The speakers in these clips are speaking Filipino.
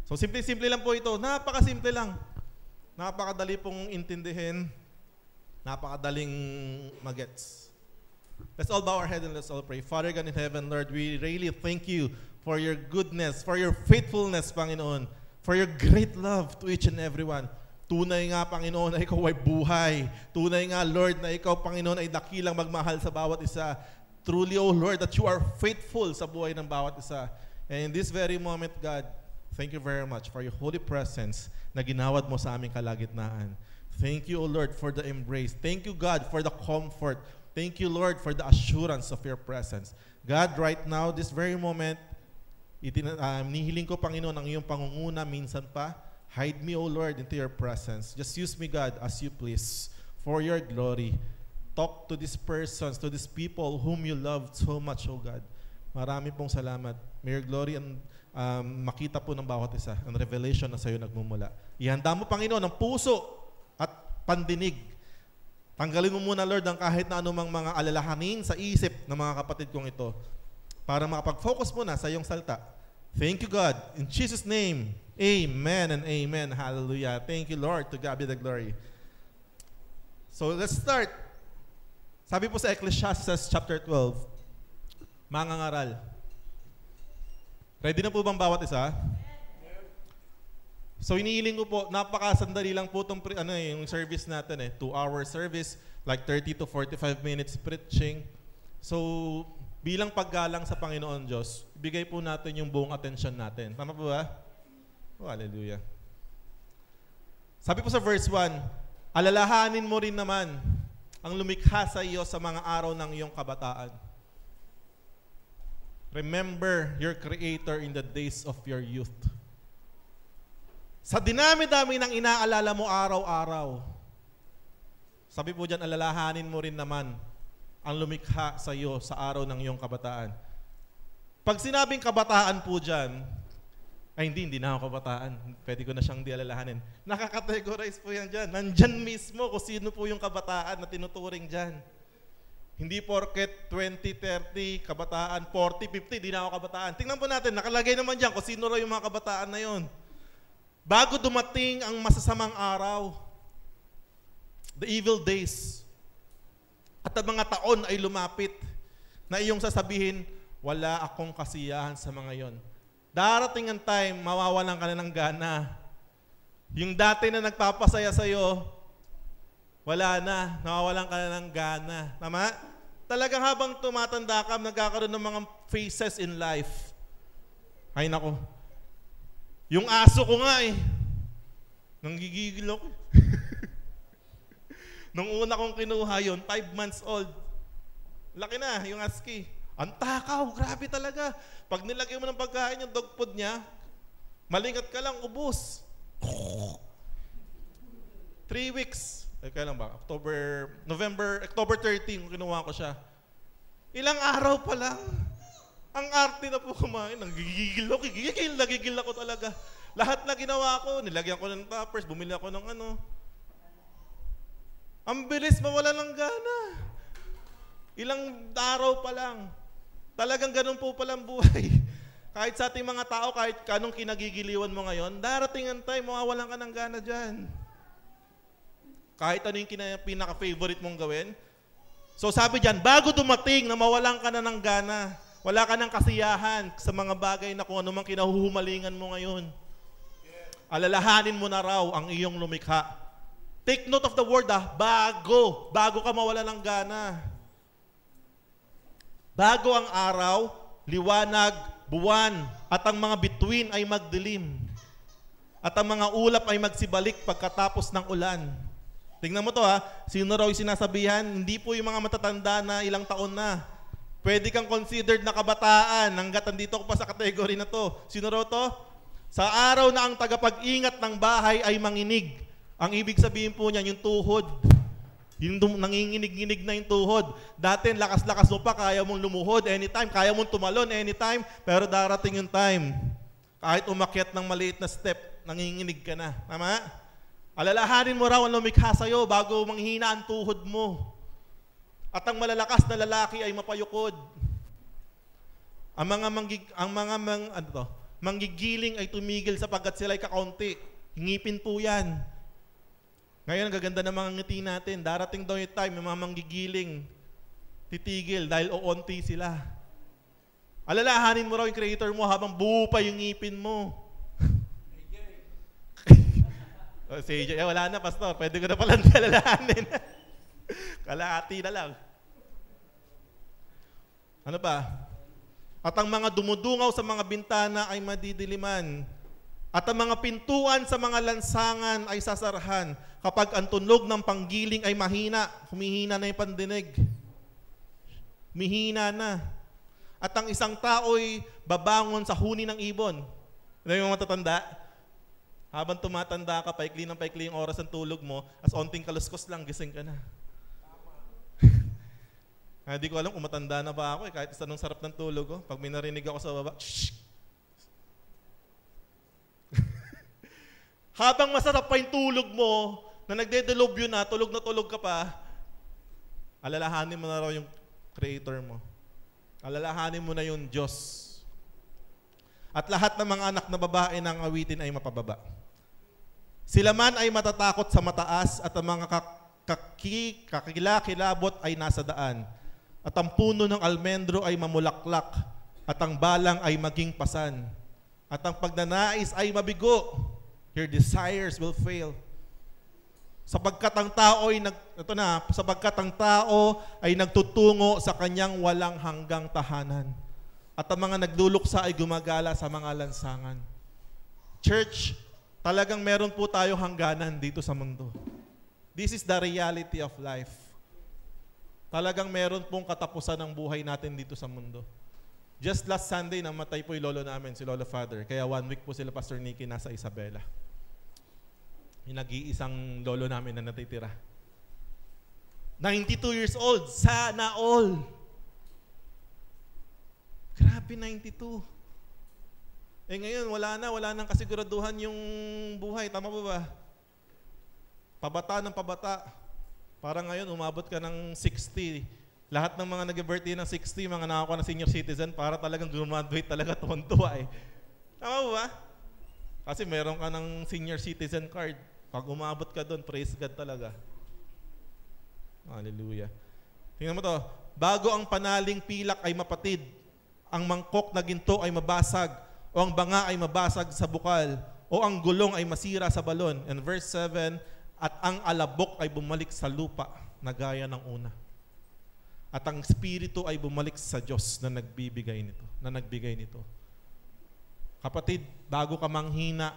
So simple-simple lang po ito. Napakasimple lang. Napakadali pong intindihin. Napakadaling magets. Let's all bow our head and let's all pray. Father God in heaven, Lord, we really thank you for your goodness, for your faithfulness, Panginoon, for your great love to each and everyone. Tunay nga, Panginoon, na ikaw ay buhay. Tunay nga, Lord, na ikaw, Panginoon, ay dakilang magmahal sa bawat isa. Truly, O Lord, that you are faithful sa buhay ng bawat isa. And in this very moment, God, thank you very much for your holy presence na ginawad mo sa aming kalagitnaan. Thank you, O Lord, for the embrace. Thank you, God, for the comfort. Thank you, Lord, for the assurance of your presence. God, right now, this very moment, nihiling ko, Panginoon, ang iyong pangunguna minsan pa. Hide me, O Lord, into your presence. Just use me, God, as you please, for your glory. Talk to these persons, to these people whom you love so much, O God. Marami pong salamat. May your glory and makita po ng bawat isa, ang revelation na sa iyo nagmumula. Ihanda mo, Panginoon, ang puso at pandinig. Tanggalin mo muna, Lord, ang kahit na anumang mga alalahanin sa isip ng mga kapatid kong ito para makapag-focus muna sa iyong salita. Thank you, God. In Jesus' name, amen and amen. Hallelujah. Thank you, Lord. To God be the glory. So let's start. Sabi po sa Ecclesiastes chapter 12, mangangaral. Ready na po bang bawat isa? So inihiling ko po, napakasandali lang po itong yung service natin 2-hour service, like 30 to 45 minutes preaching. So bilang paggalang sa Panginoon Diyos, ibigay po natin yung buong attention natin. Tama po ba? Oh, hallelujah. Sabi po sa verse 1, alalahanin mo rin naman ang lumikha sa iyo sa mga araw ng iyong kabataan. Remember your Creator in the days of your youth. Sa dinami-dami ng inaalala mo araw-araw, sabi po dyan, alalahanin mo rin naman ang lumikha sa iyo sa araw ng iyong kabataan. Pag sinabing kabataan po dyan, ay hindi na ako kabataan. Pwede ko na siyang dialalahanin. Nakakategorize po yan dyan. Nandyan mismo kung sino po yung kabataan na tinuturing dyan. Hindi porket 20, 30, kabataan, 40, 50, di na ako kabataan. Tingnan po natin, nakalagay naman dyan kung sino raw yung mga kabataan na yon. Bago dumating ang masasamang araw, the evil days, at ang mga taon ay lumapit, na iyong sasabihin, wala akong kasiyahan sa mga yon. Darating ang time, mawawalan ka na ng gana. Yung dati na nagpapasaya sa'yo, wala na, nawawalan ka na ng gana. Tama? Talagang habang tumatanda ka, nagkakaroon ng mga phases in life. Ay nako. Yung aso ko nga nanggigigil ako. Nung una kong kinuha yun, 5 months old. Laki na, yung husky. Ang takaw, grabe talaga. Pag nilagay mo ng pagkain yung dog food niya, malingat ka lang, ubos. 3 weeks. Kailan ba? October 13, kinuha ko siya. Ilang araw pa lang. Ang arte na po kumain. Nagigigil ako talaga. Lahat na ginawa ko, nilagyan ko ng toppers, bumili ako ng Ang bilis mawala ng gana. Ilang araw pa lang. Talagang ganun po palang buhay. Kahit sa ating mga tao, kahit kanong kinagigiliwan mo ngayon, darating ang time, mawawalan ka ng gana dyan. Kahit ano yung pinaka-favorite mong gawin. So sabi dyan, bago dumating na mawalan ka na ng gana, wala ka ng kasiyahan sa mga bagay na kung ano mang kinahuhumalingan mo ngayon. Alalahanin mo na raw ang iyong lumikha. Take note of the word bago ka mawala ng gana. Bago ang araw, liwanag, buwan, at ang mga bituin ay magdilim. At ang mga ulap ay magsibalik pagkatapos ng ulan. Tingnan mo to sino raw yung sinasabihan? Hindi po yung mga matatanda na ilang taon na. Pwede kang considered na kabataan hanggat andito ko pa sa kategory na to. Sino raw to? Sa araw na ang tagapag-ingat ng bahay ay manginig. Ang ibig sabihin po niyan, yung tuhod. Yung nanginginig-nginig na yung tuhod. Dati, lakas-lakas mo pa, kaya mong lumuhod anytime, kaya mong tumalon anytime, pero darating yung time. Kahit umakyat ng maliit na step, nanginginig ka na. Tama? Alalahanin mo raw ang lumikha sa'yo bago manghina ang tuhod mo. At ang malalakas na manggigiling ay tumigil sapagkat sila ay kakaunti. Ngipin po yan. Ngayon, ang gaganda ng mga ngiti natin. Darating daw yung time, yung mga manggigiling, titigil dahil oonti sila. Alalahanin mo raw yung Creator mo habang buo pa yung ngipin mo. Si AJ, wala na, Pastor. Pwede ko na palang alalahanin. Kalahati na lang. Ano pa? At ang mga dumudungaw sa mga bintana ay madidiliman. At ang mga pintuan sa mga lansangan ay sasarahan kapag ang tunog ng panggiling ay mahina. Humihina na yung pandinig. Humihina na. At ang isang tao'y babangon sa huni ng ibon. Ano yung matatanda? Habang tumatanda ka, paikli ng paikli yung oras ng tulog mo, as onting kaluskos lang, gising ka na. Hindi ko alam kung matanda na ba ako kahit isa nung sarap ng tulog ko. Pag may narinig ako sa baba, shh! Habang masarap pa yung tulog mo, na nagdedelobyo na tulog ka pa, alalahanin mo na raw yung Creator mo. Alalahanin mo na yung Diyos. At lahat ng mga anak na babae ng awitin ay mapababa. Sila man ay matatakot sa mataas at ang mga kakilakilabot ay nasa daan. At ang puno ng almendro ay mamulaklak at ang balang ay maging pasan. At ang pagnanais ay mabigo. Your desires will fail. Sapagkat ang tao ay nagtutungo sa kanyang walang hanggang tahanan. At ang mga nagluluksa ay gumagala sa mga lansangan. Church, talagang meron po tayo hangganan dito sa mundo. This is the reality of life. Talagang meron pong katapusan ng buhay natin dito sa mundo. Just last Sunday, namatay po yung lolo namin, si Lolo Father. Kaya 1 week po sila, Pastor Nicky, nasa Isabela. Yung nag-iisang lolo namin na natitira. 92 years old, sana all. Grabe, 92. Ngayon, wala nang kasiguraduhan yung buhay. Tama ba? Pabata ng pabata. Parang ngayon, umabot ka ng 60. Lahat ng mga nag-birthday ng 60, mga nakakuha ng senior citizen, para talagang graduate talaga tuwan-tuwa eh. Tama ba? Kasi meron ka ng senior citizen card. Pag umabot ka doon, praise God talaga. Hallelujah. Tingnan mo to. Bago ang panaling pilak ay mapatid, ang mangkok na ginto ay mabasag, o ang banga ay mabasag sa bukal, o ang gulong ay masira sa balon. And verse 7, at ang alabok ay bumalik sa lupa na gaya ng una. At ang espiritu ay bumalik sa Diyos na nagbigay nito. Kapatid, bago ka manghina,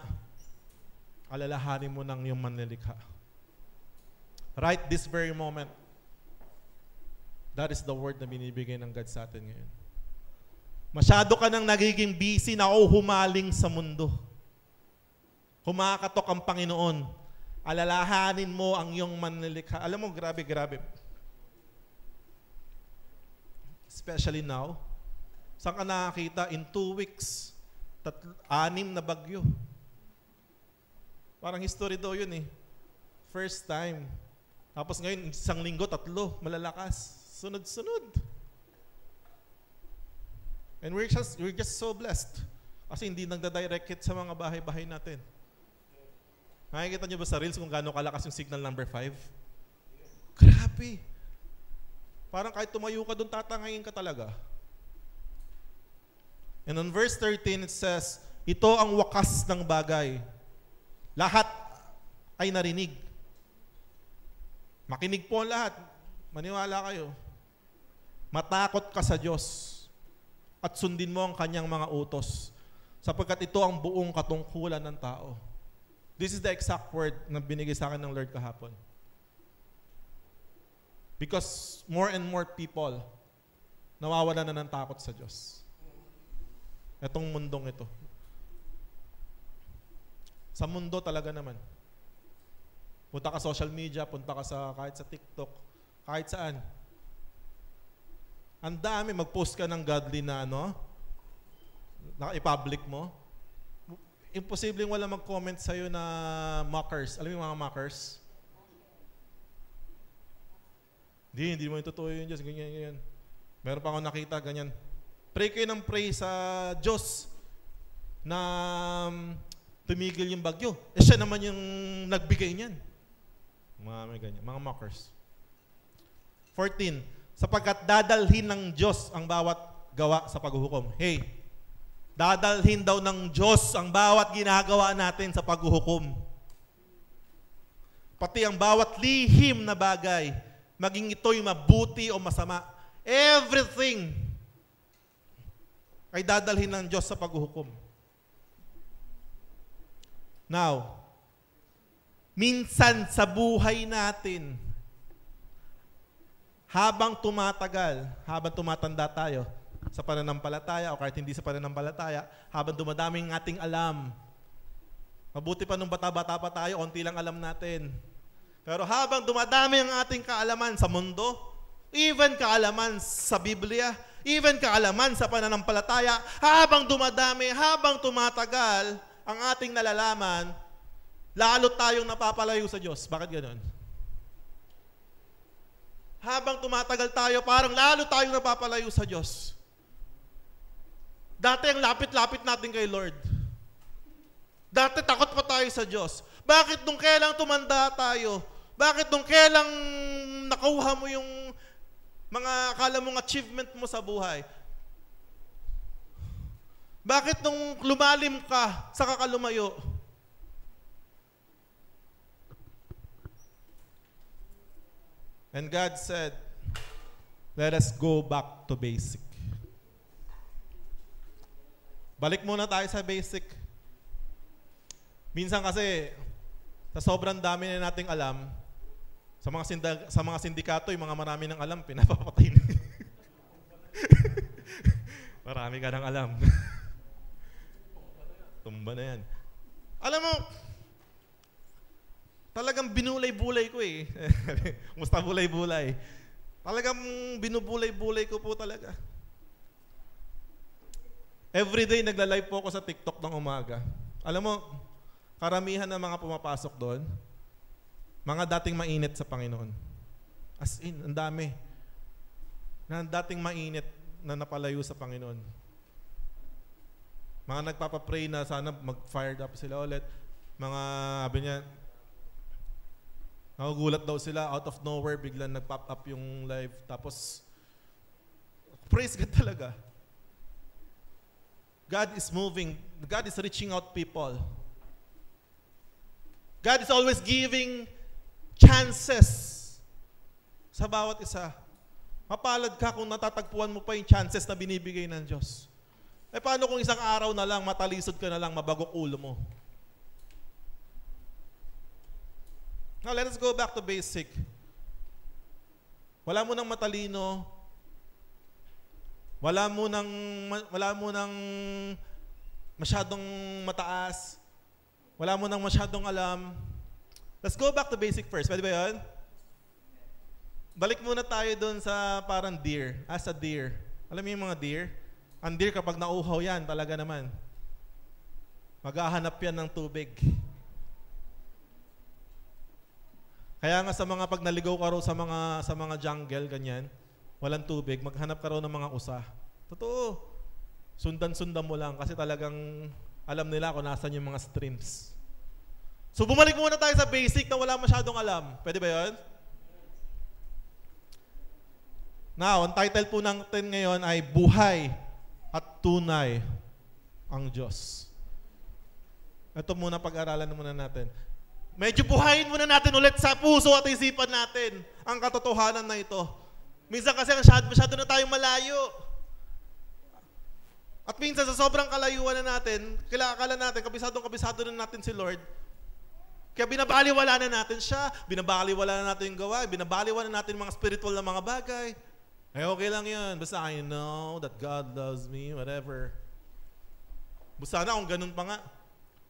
alalahanin mo ng iyong manlilikha. Right this very moment, that is the word na binibigay ng God sa atin ngayon. Masyado ka nang nagiging busy na humaling sa mundo. Kumakatok ang Panginoon. Alalahanin mo ang iyong manlilikha. Alam mo, grabe. Especially now. Saan ka nakakita? In 2 weeks, 6 na bagyo. Parang history daw yun eh. First time. Tapos ngayon, 1 linggo, 3, malalakas. Sunod-sunod. And we're just so blessed. Kasi hindi nagda-direct hit sa mga bahay-bahay natin. Nakikita niyo ba sa Reels kung gaano kalakas yung signal number 5? Grabe. Parang kahit tumayo ka doon, tatangayin ka talaga. And on verse 13, it says, ito ang wakas ng bagay. Lahat ay narinig. Makinig po ang lahat. Maniwala kayo. Matakot ka sa Diyos at sundin mo ang kanyang mga utos sapagkat ito ang buong katungkulan ng tao. This is the exact word na binigay sa akin ng Lord kahapon. Because more and more people nawawala na ng takot sa Diyos. Itong mundong ito. Sa mundo talaga naman. Punta ka social media, punta ka kahit sa TikTok, kahit saan. Ang dami, mag-post ka ng godly na i-public mo. Imposibleng wala mag-comment sa'yo na mockers. Alam mo yung mga mockers? Hindi mo yung totoo yun, Diyos, ganyan. Meron pa akong nakita, ganyan. Pray kayo ng pray sa Diyos. na tumigil yung bagyo. Siya naman yung nagbigay niyan. May ganyan, mga mockers. 14, sapagkat dadalhin ng Diyos ang bawat gawa sa paghuhukom. Hey, dadalhin daw ng Diyos ang bawat ginagawa natin sa paghuhukom. Pati ang bawat lihim na bagay, maging ito'y mabuti o masama, everything ay dadalhin ng Diyos sa paghuhukom. Now, minsan sa buhay natin, habang tumatagal, habang tumatanda tayo sa pananampalataya o kahit hindi sa pananampalataya, habang dumadami ang ating alam, mabuti pa nung bata-bata pa tayo, onti lang alam natin. Pero habang dumadami ang ating kaalaman sa mundo, even kaalaman sa Biblia, even kaalaman sa pananampalataya, habang dumadami, habang tumatagal ang ating nalalaman, lalo tayong napapalayo sa Diyos. Bakit ganoon? Habang tumatagal tayo, parang lalo tayong napapalayo sa Diyos. Dati ang lapit-lapit natin kay Lord. Dati takot pa tayo sa Diyos. Bakit nung kailang tumanda tayo? Bakit nung kailang nakuha mo yung mga akala mong achievement mo sa buhay? Bakit nung lumalim ka, saka ka lumayo? And God said, let us go back to basic. Balik muna tayo sa basic. Minsan kasi, sa sobrang dami na nating alam, sa mga sindikato, yung mga marami ng alam, pinapapatay na. Marami ka ng alam. Tumba na yan. Alam mo, talagang binulay-bulay ko eh. Musta bulay-bulay? Talagang binubulay-bulay ko po talaga. Everyday nagla-live po ako sa TikTok ng umaga. Alam mo, karamihan ng mga pumapasok doon, mga dating mainit sa Panginoon. As in, ang dami. Na dating mainit na napalayo sa Panginoon. Mga nagpapapray na sana mag-fired up sila ulit. Mga, sabi niya, nagugulat daw sila, out of nowhere, biglang nag-pop up yung live. Tapos, praise God talaga. God is moving. God is reaching out people. God is always giving chances sa bawat isa. Mapalad ka kung natatagpuan mo pa yung chances na binibigay ng Diyos. Eh paano kung isang araw na lang, matalisod ka na lang, mabagok ulo mo? Now, let us go back to basic. Wala mo nang matalino. Wala mo nang masyadong mataas. Wala mo nang masyadong alam. Let's go back to basic first. Pwede ba yun? Balik muna tayo dun sa parang deer. As a deer. Alam mo yung mga deer? Ang deer kapag nauhaw yan, talaga naman. Maghahanap yan ng tubig. Kaya nga sa mga pag naligaw ka raw sa mga jungle, ganyan, walang tubig, maghanap ka raw ng mga usa. Totoo. Sundan-sundan mo lang kasi talagang alam nila kung nasan yung mga streams. So bumalik muna tayo sa basic na wala masyadong alam. Pwede ba yun? Now, ang title po natin ngayon ay Buhay at Tunay ang Diyos. Ito muna pag-aralan muna natin. Medyo buhayin muna natin ulit sa puso at isipan natin ang katotohanan na ito. Minsan kasi masyado na tayong malayo. At minsan sa sobrang kalayuan na natin, akala natin, kabisado na natin si Lord. Kaya binabaliwala na natin siya, binabaliwala na natin yung gawa, binabaliwala na natin mga spiritual na mga bagay. Ay, okay lang yun. Basta I know that God loves me, whatever. Basta na kung ganun pa nga.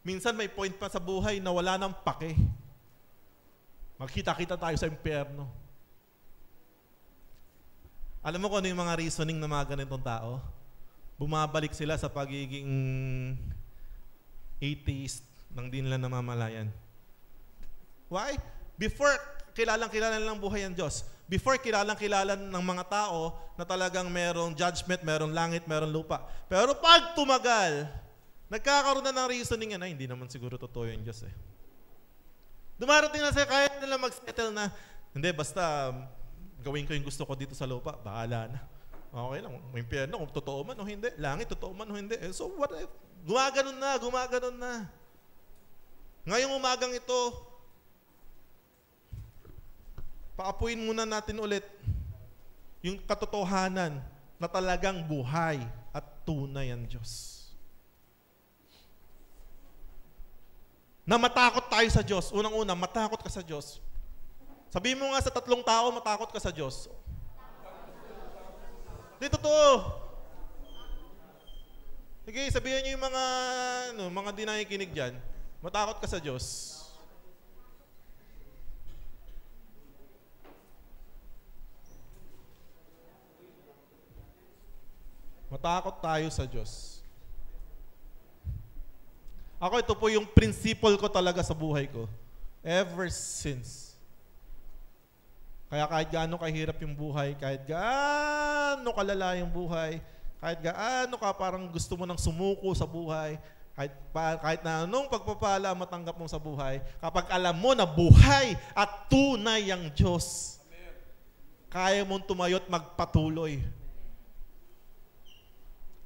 Minsan may point pa sa buhay na wala nang pake. Magkita-kita tayo sa impyerno. Alam mo kung ano yung mga reasoning ng mga ganitong tao? Bumabalik sila sa pagiging atheist nang di nila namamalayan. Why? Before, kilalang-kilala nilang buhay ang Diyos. Before, kilalang-kilala ng mga tao na talagang merong judgment, merong langit, merong lupa. Pero pag tumagal, Nagkakaroon na ng reasoning yan, hindi naman siguro totoo yung Diyos eh. Dumarating na sa'yo, kaya nila mag-settle na, hindi, basta gawin ko yung gusto ko dito sa lupa, bahala na. Okay lang, may impyerno, kung totoo man o hindi, langit, totoo man o hindi. So what if? Gumaganon na. Ngayong umagang ito, paapuin muna natin ulit yung katotohanan na talagang buhay at tunay ang Diyos. Na matakot tayo sa Diyos. Unang-una, matakot ka sa Diyos. Sabihin mo nga sa 3 tao, matakot ka sa Diyos. Di totoo. Sige, sabihin niyo yung mga di nakikinig dyan, matakot ka sa Diyos. Matakot tayo sa Diyos. Ako, ito po yung principle ko talaga sa buhay ko. Ever since. Kaya kahit gaano kahirap yung buhay, kahit gaano kalala yung buhay, kahit gaano ka parang gusto mo nang sumuko sa buhay, kahit na anong pagpapala matanggap mo sa buhay, kapag alam mo na buhay at tunay ang Diyos, kaya mong tumayo't magpatuloy.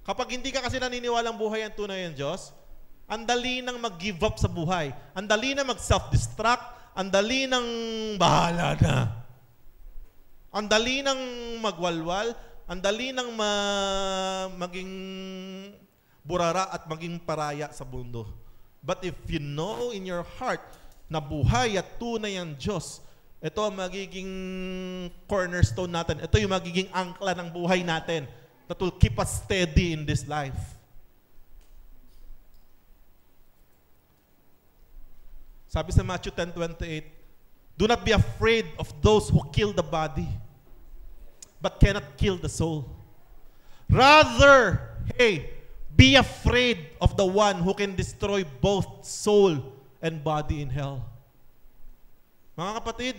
Kapag hindi ka kasi naniniwalang buhay ang tunay ang Diyos, ang dali nang mag-give up sa buhay. Ang dali na mag-self-destruct. Ang dali nang bahala na. Ang dali nang magwalwal. Ang dali nang maging burara at maging paraya sa mundo. But if you know in your heart na buhay at tunay ang Diyos, ito ang magiging cornerstone natin. Ito yung magiging angkla ng buhay natin that will keep us steady in this life. Sabi sa Matthew 10:28, do not be afraid of those who kill the body, but cannot kill the soul. Rather, be afraid of the one who can destroy both soul and body in hell. Mga kapatid,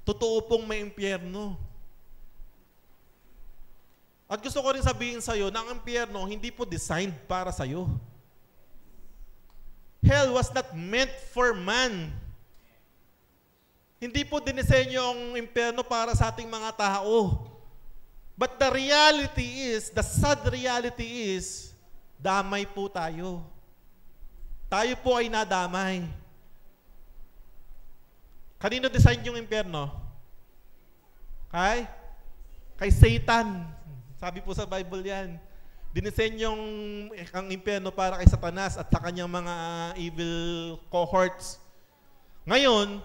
totoo pong may impyerno. At gusto ko rin sabihin sa'yo na ang impyerno hindi po designed para sa'yo. Hell was not meant for man. Hindi po dinisenyo ang impyerno para sa ating mga tao. But the reality is, the sad reality is, damay po tayo. Tayo po ay nadamay. Kanino design yung impyerno? Kay Satan. Sabi po sa Bible yan. Dinisenyong ang impyerno para kay Satanas at sa kanyang mga evil cohorts. Ngayon,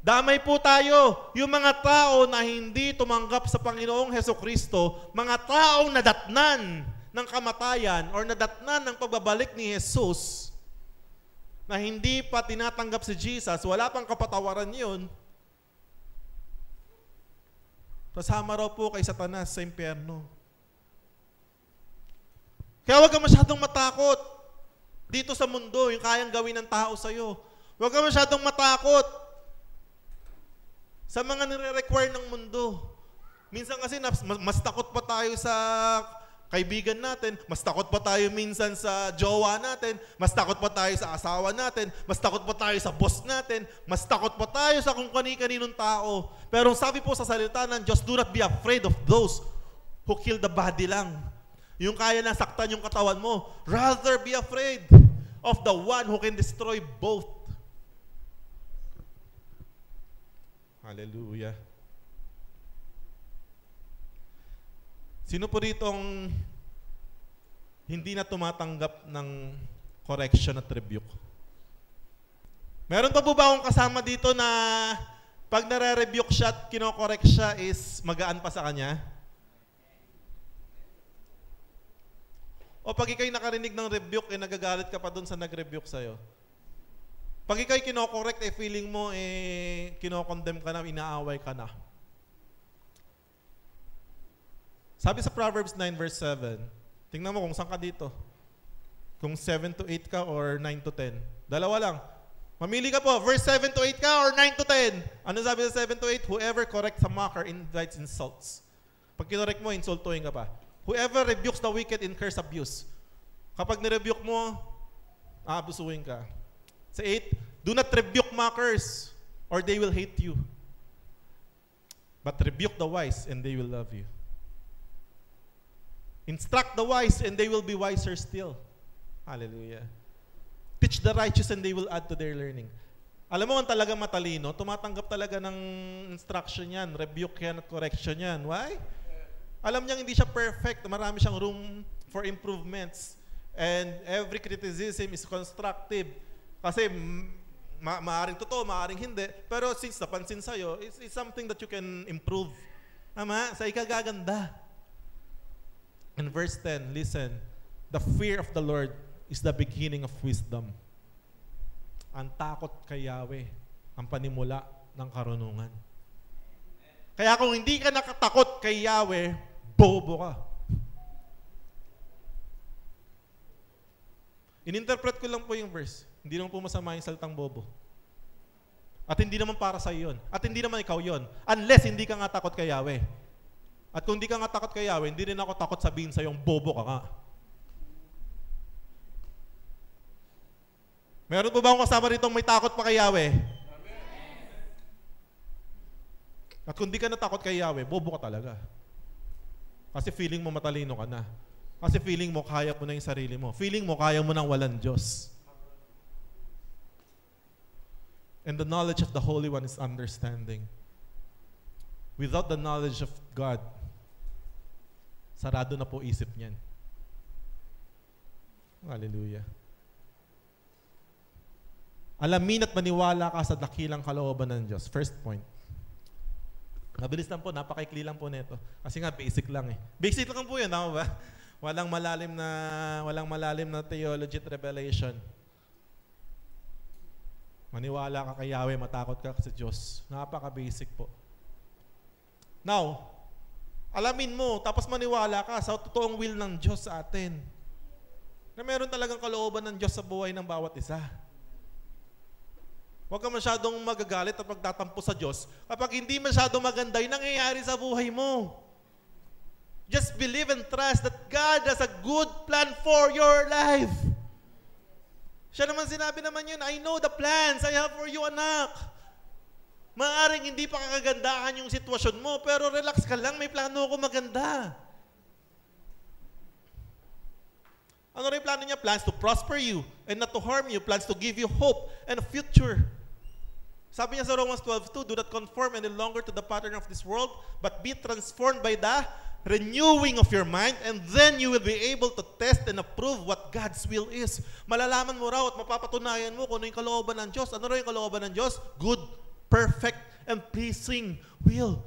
damay po tayo. Yung mga tao na hindi tumanggap sa Panginoong Hesukristo, mga taong nadatnan ng kamatayan or nadatnan ng pagbabalik ni Jesus, na hindi pa tinatanggap si Jesus, wala pang kapatawaran yun, kasama raw po kay Satanas sa impyerno. Kaya huwag ka masyadong matakot dito sa mundo, yung kayang gawin ng tao sa'yo. Huwag ka masyadong matakot sa mga nire-require ng mundo. Minsan kasi mas takot pa tayo sa kaibigan natin, mas takot pa tayo minsan sa jowa natin, mas takot pa tayo sa asawa natin, mas takot pa tayo sa boss natin, mas takot pa tayo sa kung kani-kaninong tao. Pero sabi po sa salita ng Diyos, do not be afraid of those who kill the body lang. Yung kaya na saktan yung katawan mo. Rather be afraid of the one who can destroy both. Hallelujah. Sino po ditong hindi na tumatanggap ng correction at rebuke? Meron pa po ba akong kasama dito na pag nare-rebuke siya at kino-correct siya is magaan pa sa kanya? O pag ikaw'y nakarinig ng rebuke, nagagalit ka pa dun sa nag-rebuke sa'yo? Pag ikaw'y kino-correct, feeling mo, kino-condemn ka na, inaaway ka na. Sabi sa Proverbs 9 verse 7, tingnan mo kung saan ka dito. Kung 7 to 8 ka or 9 to 10. Dalawa lang. Mamili ka po, verse 7 to 8 ka or 9 to 10. Ano sabi sa 7 to 8? Whoever corrects a mocker invites insults. Pag kinorek mo, insultuhin ka pa. Whoever rebukes the wicked incurs abuse. Kapag nirebuke mo, aabusuhin ka. Sa 8, do not rebuke mockers, or they will hate you. But rebuke the wise, and they will love you. Instruct the wise, and they will be wiser still. Hallelujah. Teach the righteous, and they will add to their learning. Alam mo, ang talagang matalino, tumatanggap talaga ng instruction yan, rebuke yan at correction yan. Why? Alam niyang hindi siya perfect, marami siyang room for improvements. And every criticism is constructive. Kasi maaring totoo, maaring hindi. Pero since napansin sa'yo, it's something that you can improve. Tama? Sa ikagaganda. In verse 10, listen, the fear of the Lord is the beginning of wisdom. Ang takot kay Yahweh, ang panimula ng karunungan. Kaya kung hindi ka nakatakot kay Yahweh, bobo ka. Ininterpret ko lang po yung verse. Hindi naman po masama yung salitang bobo. At hindi naman para sa yun. At hindi naman ikaw yun. Unless hindi ka nga takot kay Yahweh. At kung hindi ka nga takot kay Yahweh, hindi rin ako takot sabihin sa yung bobo ka nga. Meron po ba akong kasama rito may takot pa kay Yahweh? At kung di ka natakot kay Yahweh, bobo ka talaga. Kasi feeling mo matalino ka na. Kasi feeling mo kaya mo na yung sarili mo. Feeling mo kaya mo nang walang Diyos. And the knowledge of the Holy One is understanding. Without the knowledge of God, sarado na po isip niyan. Hallelujah. Alamin at maniwala ka sa dakilang kalooban ng Diyos. First point. Mabilis lang po, napakaikli lang po nito. Kasi nga, basic lang eh. Basic lang po yun, tama ba? Walang malalim na theology at revelation. Maniwala ka kay Yahweh, matakot ka sa Diyos. Napaka-basic po. Now, alamin mo, tapos maniwala ka sa totoong will ng Diyos sa atin. Na meron talagang kalooban ng Diyos sa buhay ng bawat isa. Huwag ka masyadong magagalit at magtatampo sa Diyos kapag hindi masyadong maganda yung nangyayari sa buhay mo. Just believe and trust that God has a good plan for your life. Siya naman sinabi naman yun, I know the plans I have for you, anak. Maaring hindi pa kakagandahan yung sitwasyon mo, pero relax ka lang, may plano ako maganda. Ano rin plano niya? Plans to prosper you and not to harm you. Plans to give you hope and a future. Sabi niya sa Romans 12:2, do not conform any longer to the pattern of this world, but be transformed by the renewing of your mind, and then you will be able to test and approve what God's will is. Malalaman mo raw at mapapatunayan mo kung ano yung kalooban ng Diyos. Ano rin yung kalooban ng Diyos? Good, perfect, and pleasing will.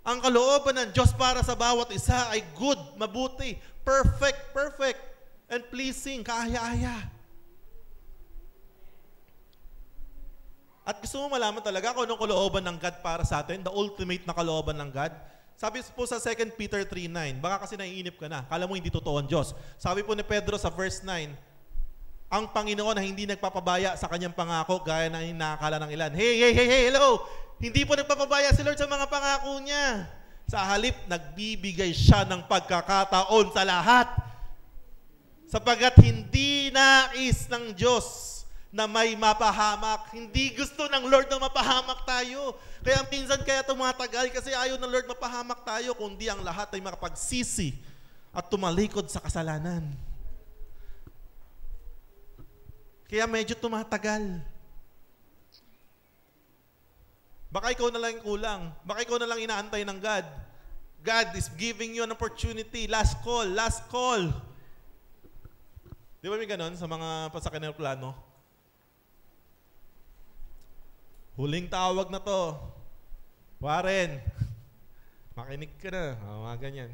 Ang kalooban ng Diyos para sa bawat isa ay good, mabuti, perfect, and pleasing, kaaya-aya. At gusto mo malaman talaga kung anong kalooban ng God para sa atin, the ultimate na kalooban ng God. Sabi po sa 2 Peter 3:9, baka kasi naiinip ka na, kala mo hindi totoo ang Diyos. Sabi po ni Pedro sa verse 9, ang Panginoon na hindi nagpapabaya sa kanyang pangako gaya na inakala ng ilan. Hey, hello! Hindi po nagpapabaya si Lord sa mga pangako niya. Sa halip, nagbibigay siya ng pagkakataon sa lahat. Sapagat hindi nais ng Diyos na may mapahamak. Hindi gusto ng Lord na mapahamak tayo. Kaya minsan kaya tumatagal kasi ayaw ng Lord mapahamak tayo, kundi ang lahat ay makapagsisi at tumalikod sa kasalanan. Kaya medyo tumatagal. Baka ikaw na lang kulang. Baka ikaw na lang inaantay ng God. God is giving you an opportunity. Last call. Di ba may ganon sa mga pasakyan ng plano? Huling tawag na to. Warren, makinig ka na. Mga ganyan.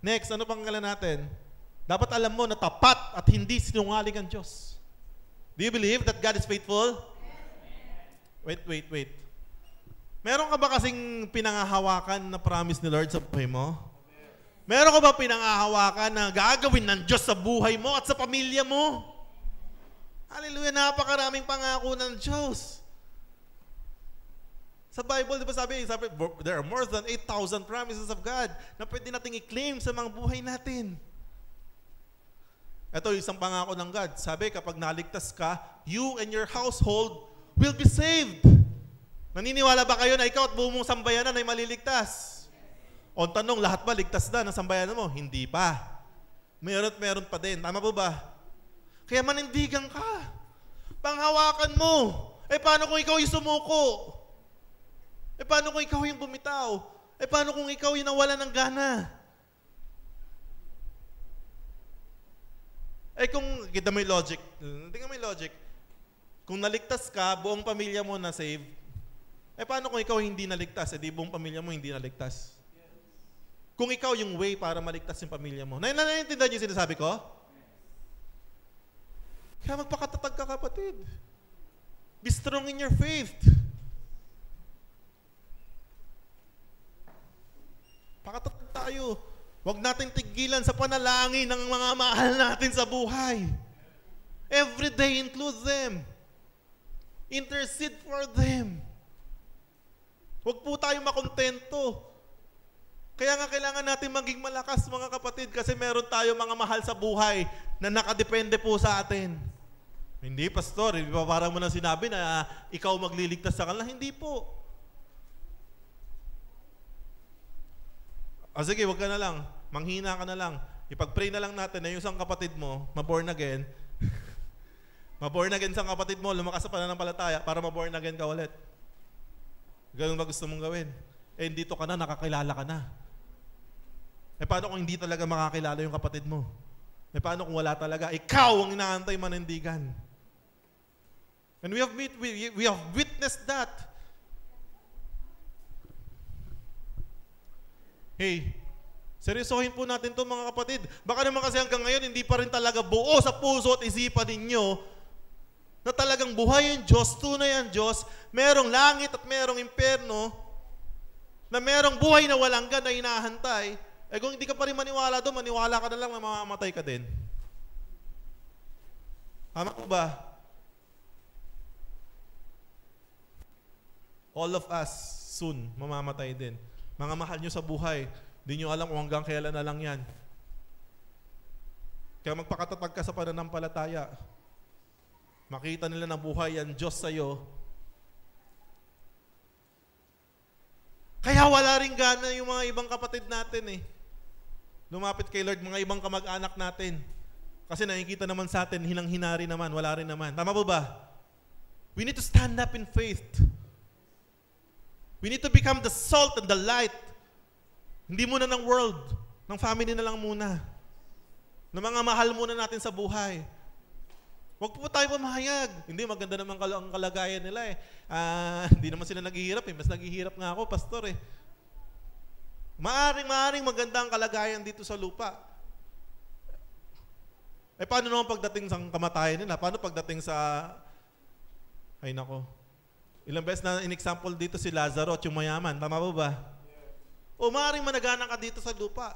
Next, ano pang pangalan natin? Dapat alam mo na tapat at hindi sinungaling ang Diyos. Do you believe that God is faithful? Wait. Meron ka ba kasing pinangahawakan na promise ni Lord sa buhay mo? Meron ka ba pinangahawakan na gagawin ng Diyos sa buhay mo at sa pamilya mo? Hallelujah, napakaraming pangako ng Diyos. Sa Bible, di ba sabi, there are more than 8,000 promises of God na pwede nating i-claim sa mga buhay natin. Ito, isang pangako ng God. Sabi, kapag naligtas ka, you and your household will be saved. Naniniwala ba kayo na ikaw at buong mong sambayanan ay maliligtas? O tanong, lahat ba ligtas na ng sambayanan mo? Hindi pa. Meron pa din. Tama po ba? Kaya manindigan ka. Panghawakan mo. Paano kung ikaw yung sumuko? Paano kung ikaw yung bumitaw? Paano kung ikaw yung nawala ng gana? Kung kita may logic. Tingnan mo yung logic. Kung naligtas ka, buong pamilya mo na save. Paano kung ikaw hindi naligtas? Di buong pamilya mo hindi naligtas. Kung ikaw yung way para maligtas yung pamilya mo. Naiintindihan niyo yung sinasabi ko? Kaya magpakatatag ka, kapatid. Be strong in your faith. Pakatatag tayo. Huwag natin tigilan sa panalangin ng mga mahal natin sa buhay. Every day include them. Intercede for them. Huwag po tayong makontento. Kaya nga kailangan natin maging malakas, mga kapatid, kasi meron tayo mga mahal sa buhay na nakadepende po sa atin. Hindi, pastor, hindi pa parang mo na sinabi na ikaw magliligtas sa kanila. Hindi po. Sige, wag ka na lang. Manghina ka na lang. Ipag-pray na lang natin na yung isang kapatid mo, ma-born again. Ma-born again sa kapatid mo, lumakas sa pananampalataya para ma-born again ka ulit. Ganun ba gusto mong gawin? Dito ka na, nakakilala ka na. Paano kung hindi talaga makakilala yung kapatid mo? Paano kung wala talaga? Ikaw ang inaantay manindigan. And we have witnessed that. Hey, seryosohin po natin to, mga kapatid. Baka naman kasi hanggang ngayon, hindi pa rin talaga buo sa puso at isipan ninyo na talagang buhay yung Diyos, tunay ang Diyos, merong langit at merong impyerno, na merong buhay na walang gan na hinahantay. Kung hindi ka pa rin maniwala doon, maniwala ka na lang na mamamatay ka din. Tama ko ba? All of us soon mamamatay din. Mga mahal nyo sa buhay, di nyo alam kung hanggang kailan na lang yan. Kaya magpakatatag ka sa pananampalataya. Makita nila na buhay yan Diyos sa'yo. Kaya wala rin gana yung mga ibang kapatid natin lumapit kay Lord, mga ibang kamag-anak natin. Kasi nakikita naman sa atin, hinang-hinari naman, wala rin naman. Tama po ba? We need to stand up in faith. We need to become the salt and the light. Hindi muna ng world, ng family na lang muna. Ng mga mahal muna natin sa buhay. Huwag po tayo pumahayag. Hindi, maganda naman ang kalagayan nila hindi naman sila naghihirap Mas naghihirap nga ako, pastor Maaring maganda ang kalagayan dito sa lupa. Paano naman pagdating sa kamatayan nila? Paano pagdating sa... Ay nako. Ilang beses na in-example dito si Lazaro at yung mayaman. Tama po ba? O maaaring managana ka dito sa lupa.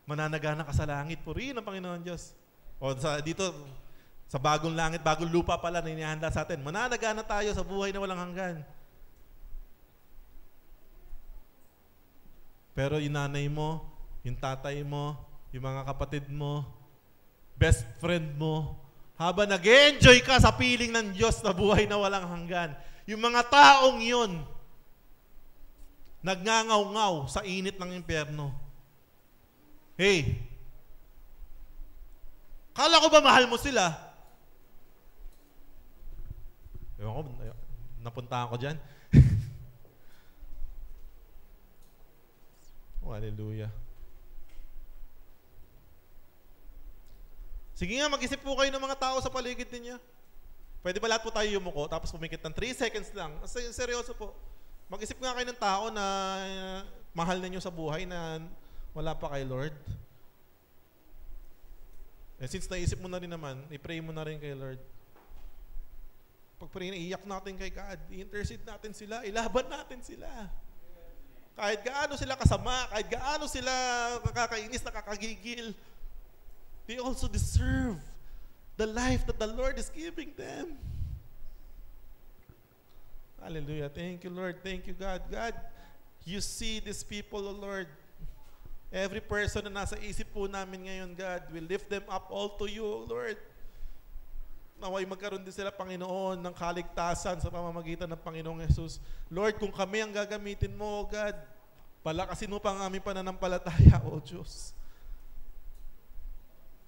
Mananagana ka sa langit. Purihin ang Panginoon Diyos. O dito, sa bagong langit, bagong lupa pala na inihanda sa atin. Mananagana tayo sa buhay na walang hanggan. Pero yung nanay mo, yung tatay mo, yung mga kapatid mo, best friend mo, habang nag-enjoy ka sa piling ng Diyos na buhay na walang hanggan, yung mga taong yun, nagngangaw-ngaw sa init ng impyerno. Hey, kala ko ba mahal mo sila? Ewan ko, napuntahan ko dyan. Oh, hallelujah. Sige nga, mag-isip po kayo ng mga tao sa paligid ninyo. Pwede ba lahat po tayo yumuko, tapos pumikit ng 3 seconds lang? Seryoso po. Mag-isip nga kayo ng tao na mahal ninyo sa buhay na wala pa kay Lord. Since naisip mo na rin naman, i-pray mo na rin kay Lord. Pag-pray na, iyak natin kay God. I-intercede natin sila. Ilaban natin sila. Kahit gaano sila kasama, kahit gaano sila nakakainis, nakakagigil, they also deserve the life that the Lord is giving them. Hallelujah. Thank you, Lord. Thank you, God. God, you see these people, O Lord. Every person na nasa isip po namin ngayon, God, we lift them up all to you, O Lord. Naway magkaroon din sila, Panginoon, ng kaligtasan sa pamamagitan ng Panginoong Jesus. Lord, kung kami ang gagamitin mo, O God, palakasin mo pa ang aming pananampalataya, O Diyos.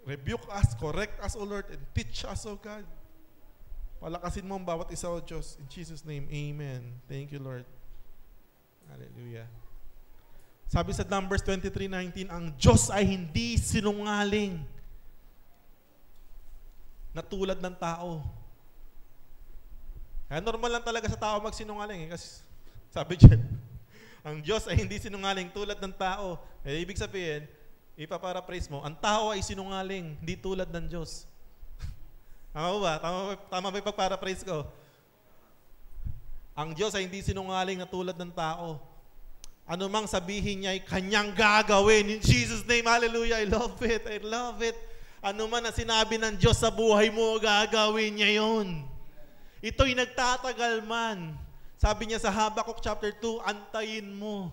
Rebuke us, correct us, O Lord, and teach us, O God. Palakasin mo ang bawat isa, O Diyos. In Jesus' name, amen. Thank you, Lord. Hallelujah. Sabi sa Numbers 23:19, ang Diyos ay hindi sinungaling na tulad ng tao. Kaya normal lang talaga sa tao magsinungaling. Kasi sabi dyan, ang Diyos ay hindi sinungaling tulad ng tao. Ibig sabihin, ipaparaphrase mo, ang tao ay sinungaling, hindi tulad ng Diyos. Tama ba? Tama ba yung pagparaphrase ko? Ang Diyos ay hindi sinungaling na tulad ng tao. Ano mang sabihin niya ay kanyang gagawin. In Jesus' name, hallelujah. I love it. I love it. Ano man na sinabi ng Diyos sa buhay mo, gagawin niya yun. Ito'y nagtatagal man. Sabi niya sa Habakkuk chapter 2, antayin mo.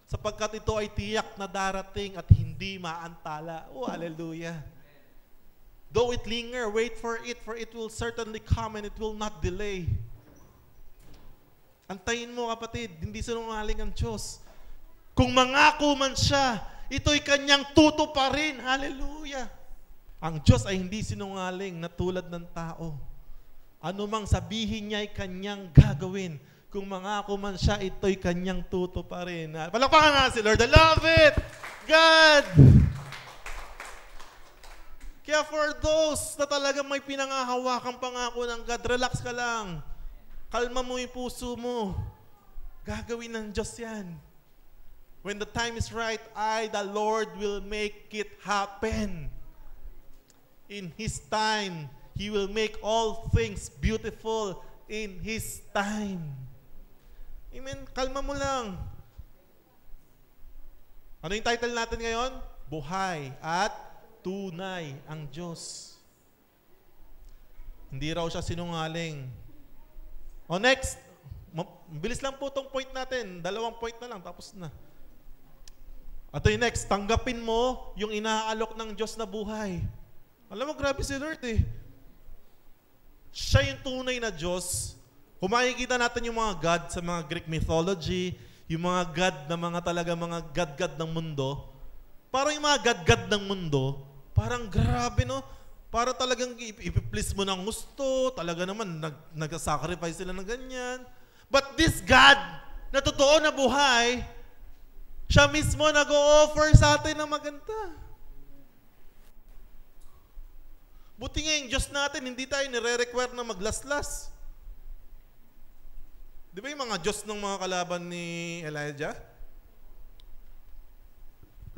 Sapagkat ito ay tiyak na darating at hindi maantala. Oh, hallelujah. Though it linger, wait for it will certainly come and it will not delay. Antayin mo, kapatid, hindi sinungaling ang Diyos. Kung mangako man siya, ito'y kanyang tutuparin. Hallelujah. Ang Diyos ay hindi sinungaling na tulad ng tao. Ano mang sabihin niya ay kanyang gagawin. Kung mangako man siya, ito'y kanyang tutuparin. Palakpakan nga si Lord. I love it! God! Kaya for those na talagang may pinangahawakang pangako ng God, relax ka lang. Kalma mo yung puso mo. Gagawin ng Diyos yan. When the time is right, the Lord will make it happen. In His time, He will make all things beautiful in His time. Amen. Kalma mo lang. Ano yung title natin ngayon? Buhay at tunay ang Diyos. Hindi raw siya sinungaling. O next, bilis lang po itong point natin. 2 point na lang, tapos na. At yung next, tanggapin mo yung inaalok ng Diyos na buhay. Alam mo, grabe si Lord eh. Siya yung tunay na Diyos. Kung makikita natin yung mga God sa mga Greek mythology, yung mga God na mga talaga mga God-God ng mundo, parang yung mga God-God ng mundo, parang grabe no? Para talagang ipiplease mo ng gusto, talaga naman nag-sacrifice sila ng ganyan. But this God na totoo na buhay, siya mismo nag-o-offer sa atin ng maganda. Buti nga yung Diyos natin, hindi tayo nire-require na maglaslas. Di ba yung mga Diyos ng mga kalaban ni Elijah?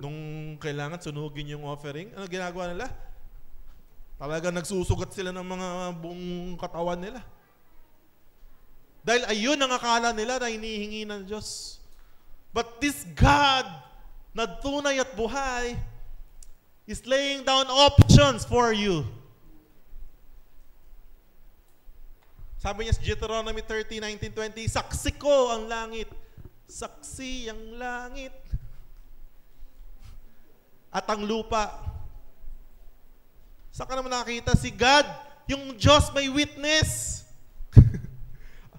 Nung kailangan sunugin yung offering, ano ginagawa nila? Talaga nagsusugat sila ng mga buong katawan nila. Dahil ayun ang akala nila na hinihingi ng Diyos. But this God na tunay at buhay is laying down options for you. Sabi niya sa Deuteronomy 30:19-20, saksi ko ang langit. Saksi ang langit. At ang lupa. Saan ka naman nakakita? Si God, yung Diyos may witness.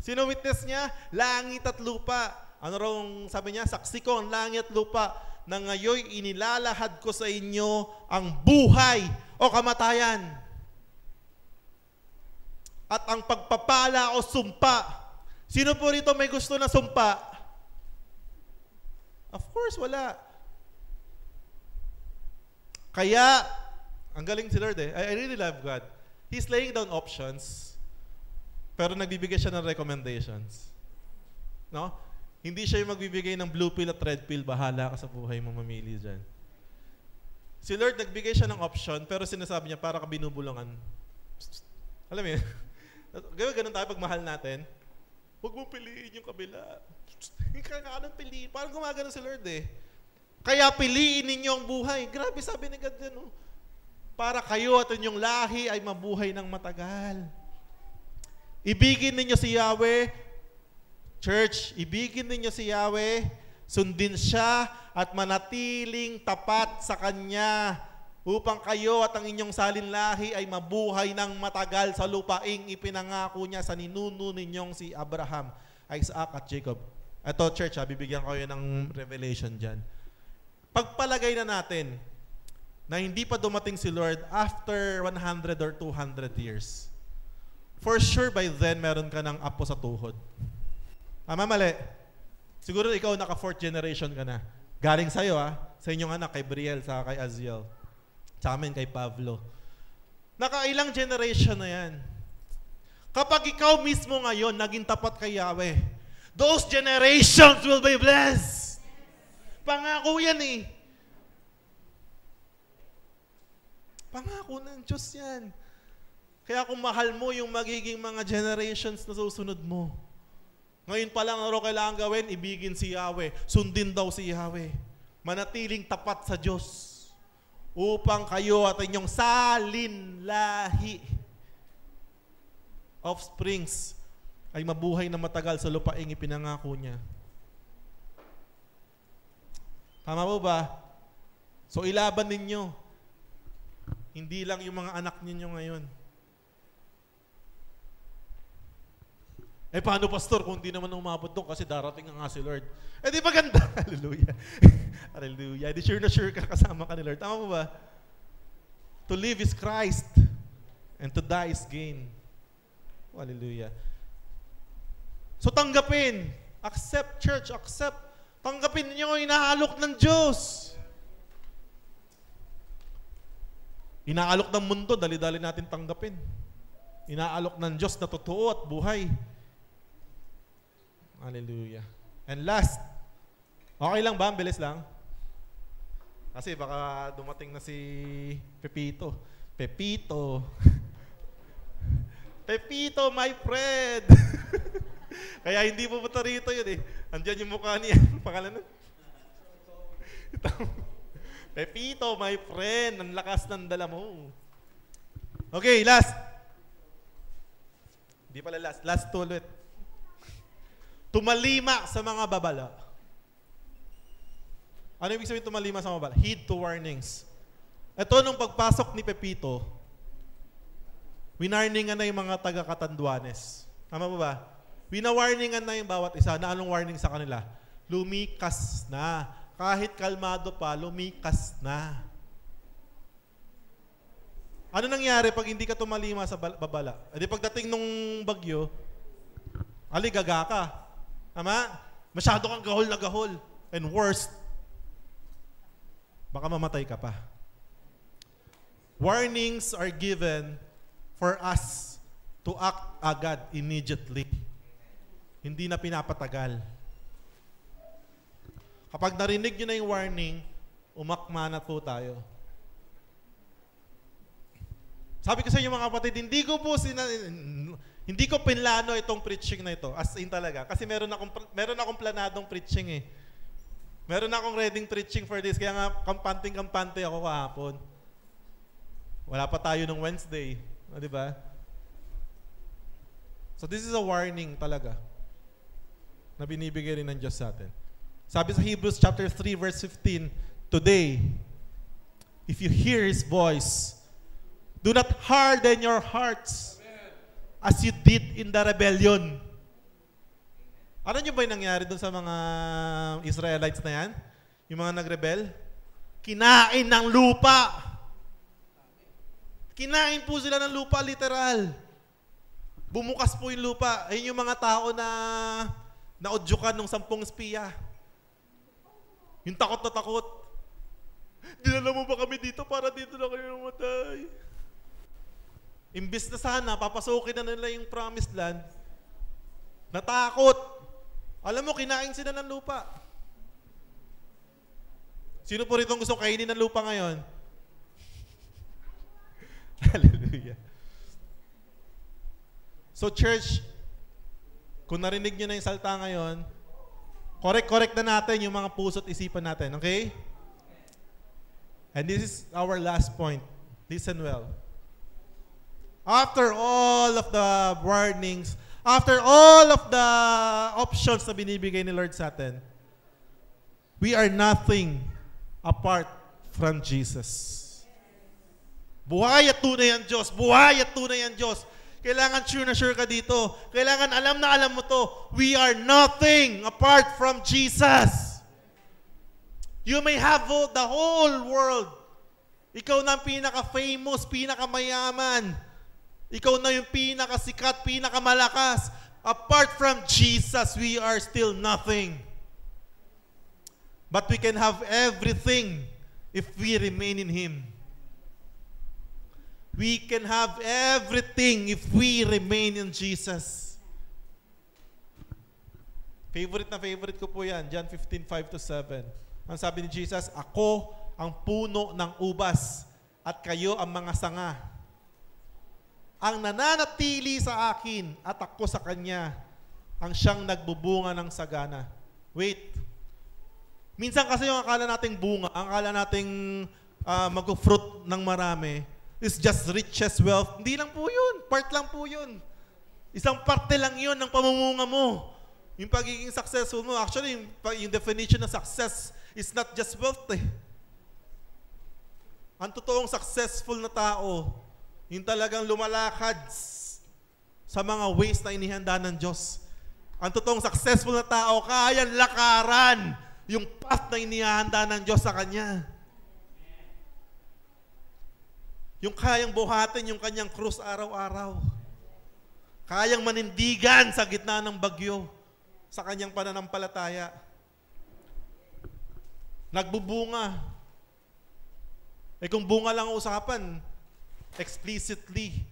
Sino witness niya? Langit at lupa. Ano raw sabi niya? Saksi ko ang langit at lupa na ngayon inilalahad ko sa inyo ang buhay o kamatayan. At ang pagpapala o sumpa. Sino po rito may gusto na sumpa? Of course, wala. Kaya, ang galing si Lord eh. I really love God. He's laying down options, pero nagbibigay siya ng recommendations. No? Hindi siya yung magbibigay ng blue pill at red pill, bahala ka sa buhay mo, mamili dyan. Si Lord nagbigay siya ng option, pero sinasabi niya, para ka binubulungan. Alam mo yun? Ganun tayo pag mahal natin. Huwag mo piliin yung kabila. Kailangan piliin. Parang gumagano si Lord eh. Kaya piliin ninyo ang buhay. Grabe sabi ni God dyan. Para kayo at inyong lahi ay mabuhay ng matagal. Ibigin ninyo si Yahweh Church, ibigin ninyo si Yahweh, sundin siya at manatiling tapat sa Kanya upang kayo at ang inyong salinlahi ay mabuhay ng matagal sa lupaing ipinangako niya sa ninuno ninyong si Abraham, Isaac at Jacob. Ito, church, bibigyan ko kayo ng revelation dyan. Pagpalagay na natin na hindi pa dumating si Lord after 100 or 200 years. For sure, by then, meron ka ng apo sa tuhod. Tama, mali? Siguro ikaw naka 4th generation ka na. Galing sa'yo, sa inyong anak, kay Brielle, sa kay Aziel. Sa amin, kay Pablo. Nakailang generation na yan. Kapag ikaw mismo ngayon, naging tapat kay Yahweh, those generations will be blessed. Pangako yan eh. Pangako ng Diyos yan. Kaya kung mahal mo yung magiging mga generations na susunod mo, ngayon pa lang ano kailangan gawin, ibigin si Yahweh. Sundin daw si Yahweh. Manatiling tapat sa Diyos upang kayo at inyong salinlahi, offsprings, ay mabuhay na matagal sa lupaing ipinangako niya. Tama po ba? So ilaban ninyo. Hindi lang yung mga anak ninyo ngayon. Paano, pastor, kung di naman umabot doon kasi darating nga si Lord? Di maganda. Hallelujah. Hallelujah. Di sure na sure ka kasama ka ni Lord. Tama po ba? To live is Christ and to die is gain. Hallelujah. So tanggapin. Accept, church. Accept. Tanggapin niyo yung inaalok ng Diyos. Inaalok ng mundo, dali-dali natin tanggapin. Inaalok ng Diyos na totoo at buhay. Hallelujah. And last, okay lang ba? Bilis lang. Kasi baka dumating na si Pepito. Pepito. Pepito, my friend. Kaya hindi pupunta rito yun eh. Andiyan yung mukha niya. Pangalan nun? Pepito, my friend. Ang lakas ng dala mo. Okay, last. Hindi pala last. Last two ulit. Tumalima sa mga babala. Ano ibig sabihin tumalima sa mga babala? Heed to warnings. Ito nung pagpasok ni Pepito, winarningan na yung mga taga-Catanduanes. Tama ba ba? Winawarningan na yung bawat isa. Na anong warning sa kanila? Lumikas na. Kahit kalmado pa, lumikas na. Ano nangyari pag hindi ka tumalima sa babala? Di pagdating nung bagyo, gaga ka. Tama? Masyado kang gahol na gahol. And worst, baka mamatay ka pa. Warnings are given for us to act agad, immediately. Hindi na pinapatagal. Kapag narinig nyo na yung warning, umakma na po tayo. Sabi ko sa inyo mga kapatid, hindi ko pinlano itong preaching na ito. As in talaga. Kasi meron akong planadong preaching eh. Meron akong reading preaching for this. Kaya nga, kampante ako kahapon. Wala pa tayo ng Wednesday. Di ba? So this is a warning talaga na binibigay rin ng Diyos sa atin. Sabi sa Hebrews chapter 3 verse 15, today, if you hear His voice, do not harden your hearts as you did in the rebellion. Ano nyo ba yung nangyari dun sa mga Israelites na yan? Yung mga nagrebel? Kinain ng lupa. Kinain po sila ng lupa, literal. Bumukas po yung lupa. Ayun yung mga tao na naudyukan ng 10 espiya. Yung takot na takot. Dinala mo ba kami dito para dito na kayo namatay? Imbis na sana, papasukin na nila yung promised land, natakot. Alam mo, kinain sila ng lupa. Sino po rito gusto kainin ng lupa ngayon? Hallelujah. So church, kung narinig nyo na yung salta ngayon, correct na natin yung mga puso't isipan natin, okay? And this is our last point. Listen well. After all of the warnings, After all of the options na binibigay ni Lord sa atin, we are nothing apart from Jesus. Buhay at tunay ang Diyos. Buhay at tunay ang Diyos. Kailangan sure na sure ka dito. Kailangan alam na alam mo to. We are nothing apart from Jesus. You may have the whole world. Ikaw na ang pinaka-famous, pinaka-mayaman. Ikaw na yung pinaka-sikat, pinaka-malakas. Apart from Jesus, we are still nothing. But we can have everything if we remain in Him. We can have everything if we remain in Jesus. Favorite na favorite ko po yan. John 15:5-7. Ang sabi ni Jesus, ako ang puno ng ubas at kayo ang mga sanga. Ang nananatili sa akin at ako sa kanya, ang siyang nagbubunga ng sagana. Wait. Minsan kasi yung akala nating bunga, ang akala nating mag-fruit ng marami, is just riches, wealth. Hindi lang po yun. Part lang po yun. Isang parte lang yun ng pamumunga mo. Yung pagiging successful mo. Actually, yung definition ng success is not just wealth eh. Ang totoong successful na tao, yung talagang lumalakad sa mga ways na inihanda ng Diyos. Ang totoong successful na tao, kayang lakaran yung path na inihanda ng Diyos sa kanya. Yung kayang buhatin yung kanyang krus araw-araw. Kayang manindigan sa gitna ng bagyo sa kanyang pananampalataya. Nagbubunga. Kung bunga lang ang usapan, explicitly,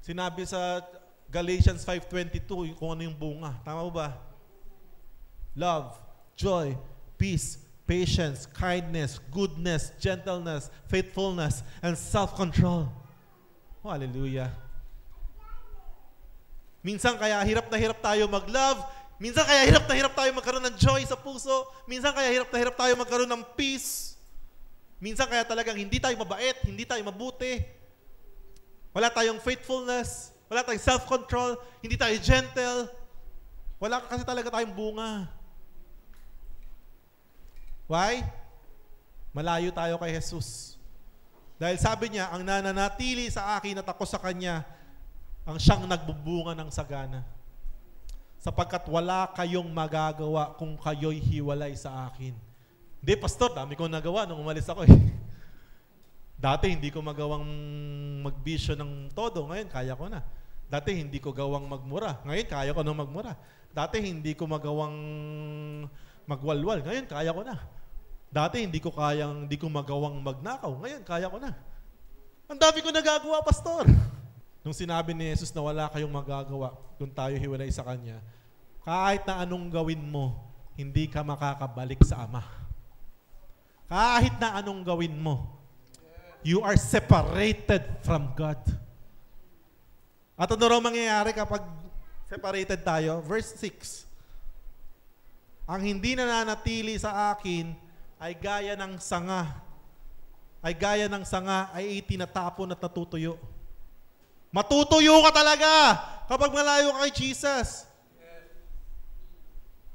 sinabi sa Galatians 5:22 kung ano yung bunga. Tama ba? Love, joy, peace, patience, kindness, goodness, gentleness, faithfulness, and self-control. Oh, hallelujah. Minsan kaya hirap na hirap tayo mag-love. Minsan kaya hirap na hirap tayo magkaroon ng joy sa puso. Minsan kaya hirap na hirap tayo magkaroon ng peace. Minsan kaya talagang hindi tayo mabait, hindi tayo mabuti. Wala tayong faithfulness, wala tayong self-control, hindi tayo gentle. Wala kasi talaga tayong bunga. Why? Malayo tayo kay Jesus. Dahil sabi niya, ang nananatili sa akin at ako sa Kanya, ang siyang nagbubunga ng sagana. Sapagkat wala kayong magagawa kung kayo'y hiwalay sa akin. Hindi, pastor, dami kong nagawa nung umalis ako eh. Dati hindi ko magawang magbisyo ng todo, ngayon kaya ko na. Dati hindi ko gawang magmura, ngayon kaya ko na magmura. Dati hindi ko magawang magwalwal, ngayon kaya ko na. Dati hindi ko magawang magnakaw, ngayon kaya ko na. Ang dami ko nagagawa, pastor. Nung sinabi ni Jesus na wala kayong magagawa kung tayo hiwalay sa Kanya, kahit na anong gawin mo, hindi ka makakabalik sa Ama. Kahit na anong gawin mo, you are separated from God. At ano raw mangyayari kapag separated tayo? Verse 6. Ang hindi nananatili sa akin ay gaya ng sanga. Ay gaya ng sanga ay itinatapon at natutuyo. Matutuyo ka talaga kapag malayo ka kay Jesus.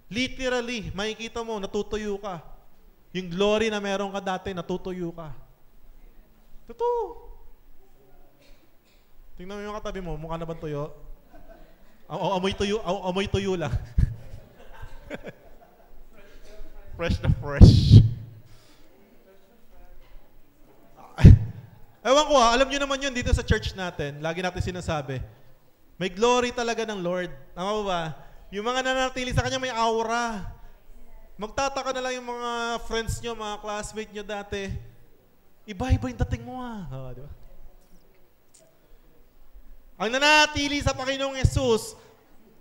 Literally, makikita mo, natutuyo ka. Yung glory na meron ka dati, natutuyo ka. Totoo. Tingnan mo yung katabi mo, mukha na ba tuyo? Amoy tuyo lang. Fresh na fresh. Ewan ko alam nyo naman yun dito sa church natin. Lagi natin sinasabi. May glory talaga ng Lord. Tama ba? Yung mga nananatili sa Kanya may aura. Magtataka na lang yung mga friends nyo, mga classmates nyo dati. Iba-iba yung dating mo di ba? Ang nananatili sa Panginoong Yesus,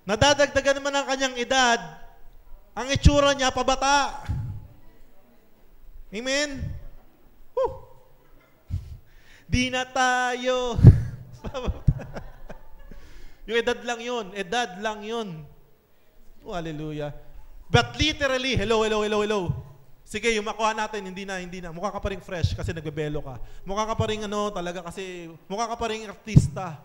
nadadagdagan naman ang kanyang edad, ang itsura niya pabata. Amen? Di na tayo. Yung edad lang yun. Oh, hallelujah. But literally, hello. Sige, yung makuha natin, hindi na. Mukha ka pa rin fresh kasi nagbebelo ka. Mukha ka pa rin talaga kasi, mukha ka pa rin artista.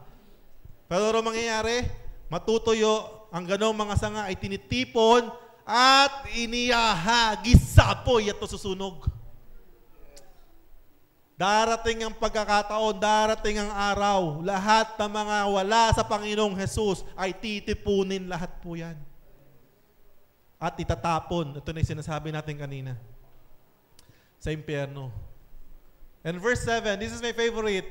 Pero ano mangyayari? matutuyo, ang ganong mga sanga ay tinitipon at inihahagis sa apoy at susunog. Darating ang pagkakataon, darating ang araw, lahat ng mga wala sa Panginoong Jesus ay titipunin lahat po yan. At itatapon. Ito na yung sinasabi natin kanina. Sa impyerno. And verse 7, this is my favorite.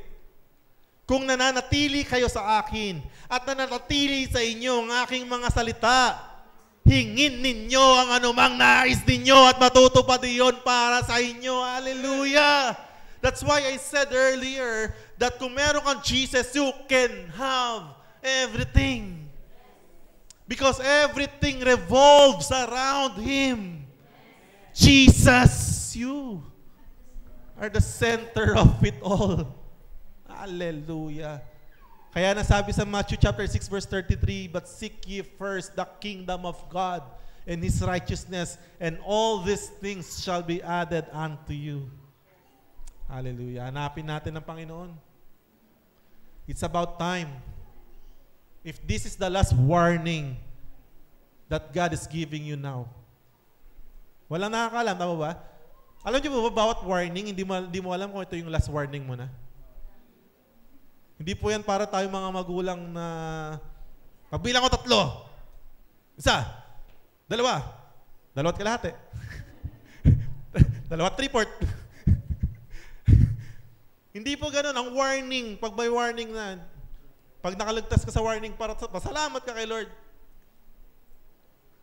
Kung nananatili kayo sa akin at nananatili sa inyo ang aking mga salita, hingin ninyo ang anumang nais ninyo at matutupad iyon para sa inyo. Hallelujah! That's why I said earlier that kung meron kang Jesus, you can have everything. Because everything revolves around Him. Jesus, you are the center of it all. Hallelujah. Kaya nasabi sa Matthew chapter 6 verse 33, but seek ye first the kingdom of God and His righteousness, and all these things shall be added unto you. Hallelujah. Hanapin natin ang Panginoon. It's about time. If this is the last warning that God is giving you now. Walang nakakaalam, tama ba? Alam niyo ba, bawat warning, hindi mo alam kung ito yung last warning mo na. Hindi po yan para tayo mga magulang na pagbilang ko 3. 1, 2, 2 at kalahati. 2 at 3/4. Hindi po ganun. Ang warning, pag may warning na, pag nakaligtas ka sa warning, pasalamat ka kay Lord.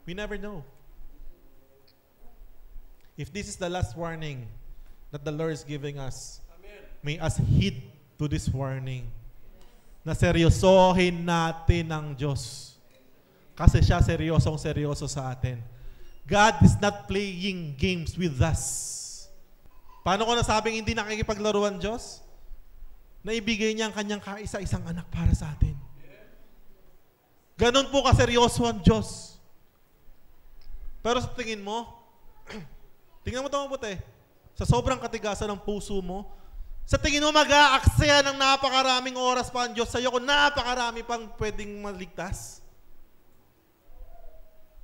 We never know. If this is the last warning that the Lord is giving us, may us heed to this warning. Na seryosohin natin ang Diyos. Kasi siya seryoso sa atin. God is not playing games with us. Paano ko nasabing hindi nakikipaglaruan Diyos? Naibigay niya ang kanyang kaisa-isang anak para sa atin. Ganon po kaseryoso ang Diyos. Pero sa tingin mo, tingnan mo ito mabuti, sa sobrang katigasan ng puso mo, sa tingin mo mag-aaksaya ng napakaraming oras pa ang Diyos sa iyo kung napakarami pang pwedeng maligtas?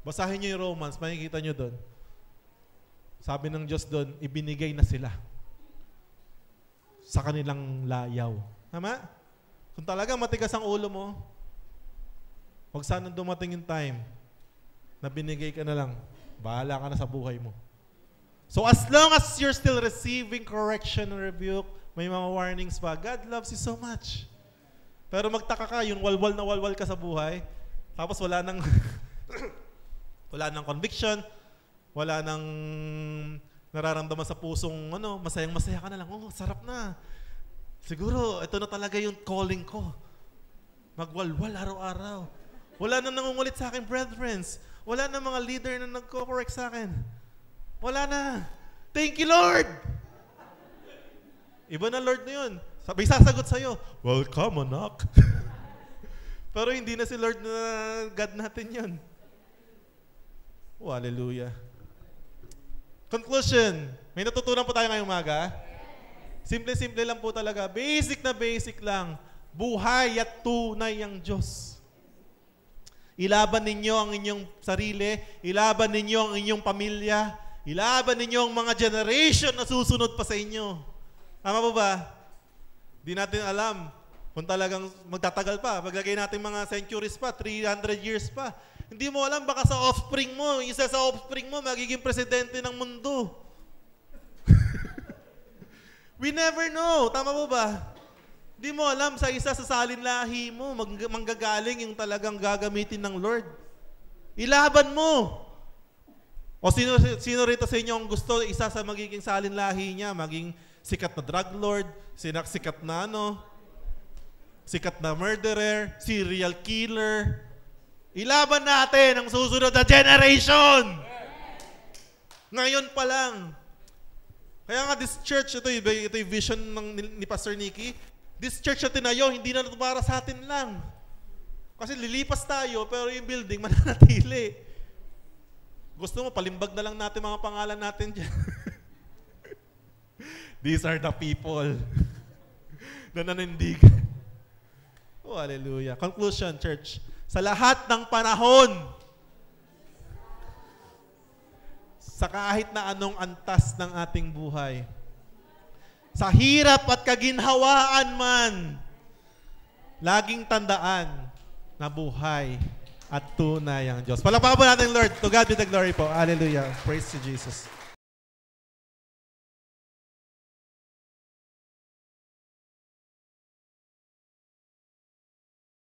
Basahin niyo yung Romans, makikita niyo doon. Sabi ng Diyos doon, ibinigay na sila sa kanilang layaw. Tama? Kung talaga matigas ang ulo mo, huwag sanang dumating yung time na binigay ka na lang, bahala ka na sa buhay mo. So as long as you're still receiving correction or rebuke, may mga warnings pa, God loves you so much. Pero magtaka ka, yung walwal na walwal ka sa buhay, tapos wala nang wala nang conviction, wala nang nararamdaman sa pusong masayang-masaya ka na lang. Oh, sarap na. Siguro, ito na talaga yung calling ko. Magwalwal araw-araw. Wala na nangungulit sa akin, brethrens. Wala na mga leader na nagko-correct sa akin. Wala na. Thank you, Lord! Iba na Lord na yun. Sabi, sasagot sa'yo, welcome, anak. Pero hindi na si Lord na God natin yun. Oh, hallelujah. Conclusion. May natutunan po tayo ngayong umaga. Simple-simple lang po talaga. Basic na basic lang. Buhay at tunay ang Diyos. Ilaban ninyo ang inyong sarili. Ilaban ninyo ang inyong pamilya. Ilaban ninyo ang mga generation na susunod pa sa inyo. Tama po ba? Di natin alam kung talagang magtatagal pa. Paglagay natin mga centuries pa, 300 years pa. Hindi mo alam, baka sa offspring mo, isa sa offspring mo, magiging presidente ng mundo. We never know. Tama po ba? Hindi mo alam, sa isa sa salinlahi mo, manggagaling yung talagang gagamitin ng Lord. Ilaban mo. O sino rito sa inyo ang gusto, isa sa magiging salinlahi niya, maging sikat na drug lord, sikat na sikat na murderer, serial killer. Ilaban natin ang susunod na generation. Ngayon pa lang. Kaya nga this church, ito yung vision ni Pastor Nicky. This church na tinayo, hindi na ito para sa atin lang. Kasi lilipas tayo, pero yung building mananatili. Gusto mo, palimbag na lang natin mga pangalan natin dyan. These are the people na nanindigan. Oh, hallelujah. Conclusion, church. sa lahat ng panahon, sa kahit na anong antas ng ating buhay, sa hirap at kaginhawaan man, laging tandaan na buhay at tunay ang Diyos. Palakpakan po natin, Lord. To God be the glory po. Hallelujah. Praise to Jesus.